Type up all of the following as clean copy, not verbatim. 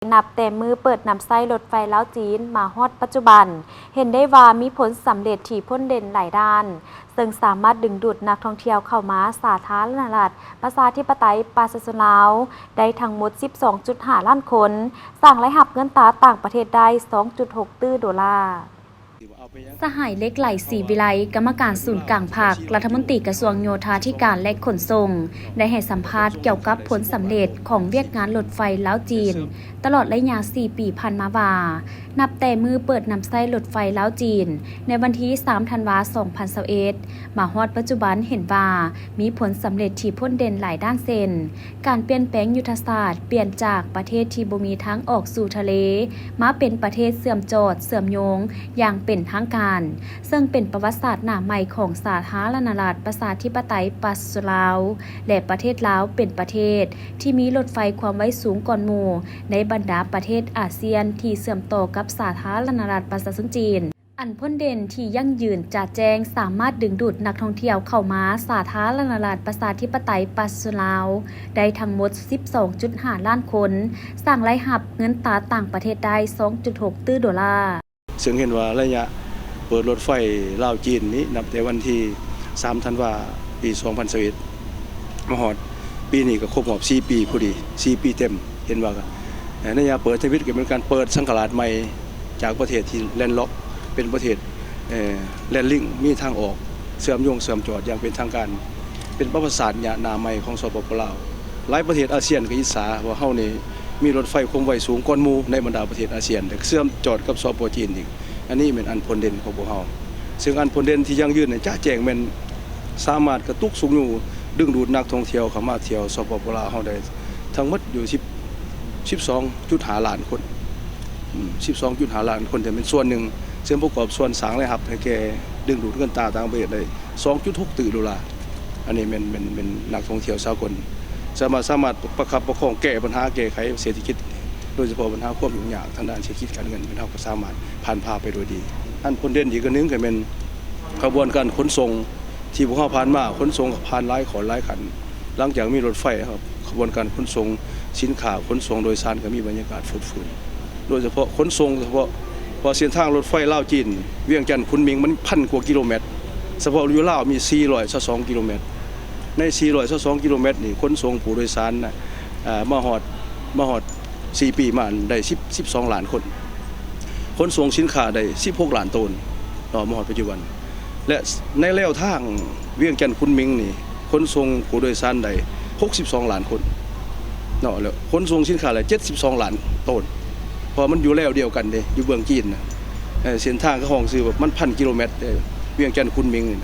นับแต่มือเปิดนำไส้รถไฟลาวจีนมาฮอดปัจจุบันเห็นได้ว่ามีผลสำเร็จที่พ้นเด่นหลายด้านซึ่งสามารถดึงดูดนักท่องเที่ยวเข้ามาสาธารณรัฐประชาธิปไตยประชาชนลาวได้ทั้งหมด 12.5 ล้านคนสร้างรายรับเงินตราต่างประเทศได้ 2.6 ตื้อดอลลาร์สหายเล็กไหลศรีวิไลกรรมการศูนย์กลางภาครัฐมนตรีกระทรวงโยธาธิการและขนส่งได้ให้สัมภาษณ์เกี่ยวกับผลสำเร็จของเวียกงานรถไฟลาวจีนตลอดระยะ 4 ปีผ่านมาว่านับแต่มือเปิดนำไส้รถไฟลาวจีนในวันที่ 3 ธันวาคม 2021มาฮอดปัจจุบันเห็นว่ามีผลสำเร็จที่พ้นเด่นหลายด้านเช่นการเปลี่ยนแปลงยุทธศาสตร์เปลี่ยนจากประเทศที่บ่มีทางออกสู่ทะเลมาเป็นประเทศเสื่อมโจทย์เสื่อมโยงอย่างเป็นทางการซึ่งเป็นประวัติศาสตร์หน้าใหม่ของสาธารณรัฐประชาธิปไตยประชาชนลาวและประเทศลาวเป็นประเทศที่มีรถไฟความไวสูงก่อนหมู่ในบรรดาประเทศอาเซียนที่เชื่อมต่อกับสาธารณรัฐประชาชนจีนอันพ้นเด่นที่ยั่งยืนจ่าแจ้งสามารถดึงดูดนักท่องเที่ยวเข้ามาสาธารณรัฐประชาธิปไตยประชาชนลาวได้ทั้งหมด 12.5 ล้านคนสร้างรายรับเงินตราต่างประเทศได้ 2.6 ตื้อดอลลาร์ซึ่งเห็นว่าระยะเปิดรถไฟลาวจีนนี้นับแต่วันที่ 3 ธันวาคม ปี 2021มาฮอดปีนี้ก็ครบรอบ4 ปีพอดี 4 ปีเต็มเห็นว่าระยะเปิดทวิตก็เป็นการเปิดสังกัดใหม่จากประเทศที่แลนด์ล็อกเป็นประเทศแลนด์ลิงมีทางออกเชื่อมโยงเชื่อมจอดอย่างเป็นทางการเป็นประวัติศาสตร์หน้าใหม่ของสปป.ลาวหลายประเทศอาเซียนก็อิจฉาว่าเฮานี่มีรถไฟความไวสูงก่อนหมู่ในบรรดาประเทศอาเซียนแต่เชื่อมจอดกับสปป.จีนอีกอันนี้เป็นอันพ้นเด่นของพวกเฮาซึ่งอันพ้นเด่นที่ยั่งยืนเนี่ยจ้าแจ้งแม่นสามารถกระตุกสูงอยู่ดึงดูดนักท่องเที่ยวเข้ามาเที่ยวสปป.ลาวเฮาได้ทั้งหมดอยู่12.5 ล้านคน12.5 ล้านคนแต่เป็นส่วนหนึ่งซึ่งประกอบส่วนสร้างรายรับให้แก่ดึงดูดเงินตราต่างประเทศได้ 2.6 ตื้อดอลลาร์อันนี้เป็นนักท่องเที่ยวสากลสามารถประคับประคองแก้ปัญหาแก้ไขเศรษฐกิจโดยเฉพาะปัญหาความยุ่งยากทางด้านเศรษฐกิจการเงินเป็นเฮาก็สามารถผ่านพาไปโดยดีอันพ้นเด่นอีกอันนึงก็เป็นกระบวนการขนส่งที่พวกเฮาผ่านมาขนส่งผ่านหลายขอหลายขันหลังจากมีรถไฟครับกระบวนการขนส่งสินค้าขนส่งโดยสารก็มีบรรยากาศฟุดฟูโดยเฉพาะขนส่งเฉพาะพอเส้นทางรถไฟลาวจีนเวียงจันทน์คุนหมิงมัน1,000 กว่ากิโลเมตรเฉพาะอยู่ลาวมี422 กิโลเมตรใน422 กิโลเมตรนี่ขนส่งผู้โดยสารมาฮอด4 ปีมาได้12 ล้านคนขนส่งสินค้าได้16 ล้านตันต่อมาฮอดปัจจุบันและในแนวทางเวียงจันทน์คุนหมิงนี่ขนส่งผู้โดยสารได้62 ล้านคนเนาะแล้วขนส่งสินค้าได้72 ล้านตันพอมันอยู่แล้วเดียวกันเด้อยู่เบื้องจีนนะเส้นทางก็ห้องซื้อแบบมัน1,000 กิโลเมตรเวียงจันทน์คุนหมิงนี่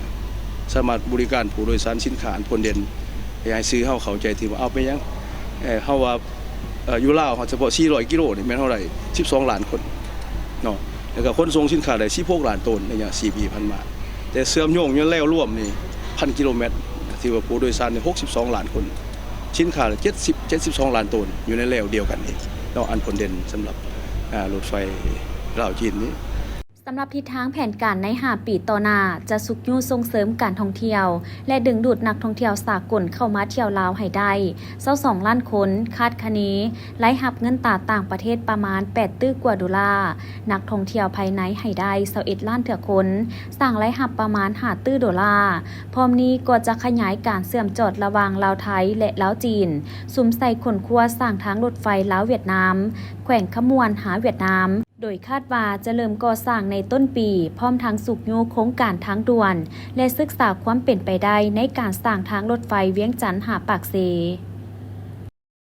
สามารถบริการผู้โดยสารสินค้าอันพ้นเด่นให้ซื้อเฮาเข้าใจที่ว่าเอาไปยังเฮาว่าอยู่ลาวเฉพาะ400 กิโลนี่แม่นเท่าไหร่12 ล้านคนเนาะแล้วก็ขนส่งสินค้าได้16 ล้านตันในระยะ4 ปีผ่านมาแต่เชื่อมโยงอยู่แล้วรวมนี่1,000 กิโลเมตรที่ว่าผู้โดยสารนี่62 ล้านคนสินค้า72 ล้านตันอยู่ในแล้วเดียวกันนี่เนาะอันพ้นเด่นสำหรับรถไฟลาวจีนนี้สำหรับทิศทางแผนการใน5 ปีต่อหน้าจะสุกยุ่ส่งเสริมการท่องเที่ยวและดึงดูดนักท่องเที่ยวสากลเข้ามาเที่ยวลาวให้ได้22 ล้านคนคาดคะเนรายรับเงินตราต่างประเทศประมาณ8 ตื้อกว่าดอลลาร์นักท่องเที่ยวภายในให้ได้21 ล้านเถื่อคนสร้างรายรับประมาณ5 ตื้อดอลลาร์พร้อมนี้ก็จะขยายการเชื่อมจอดระหว่างลาวไทยและลาวจีนสุมใส่ขนครัวสร้างทางรถไฟลาวเวียดนามแขวงขมวนหาเวียดนามโดยคาดว่าจะเริ่มก่อสร้างในต้นปีพร้อมทั้งสุกโยโครงการทางด่วนและศึกษาความเป็นไปได้ในการสร้างทางรถไฟเวียงจันทน์หาปากเซ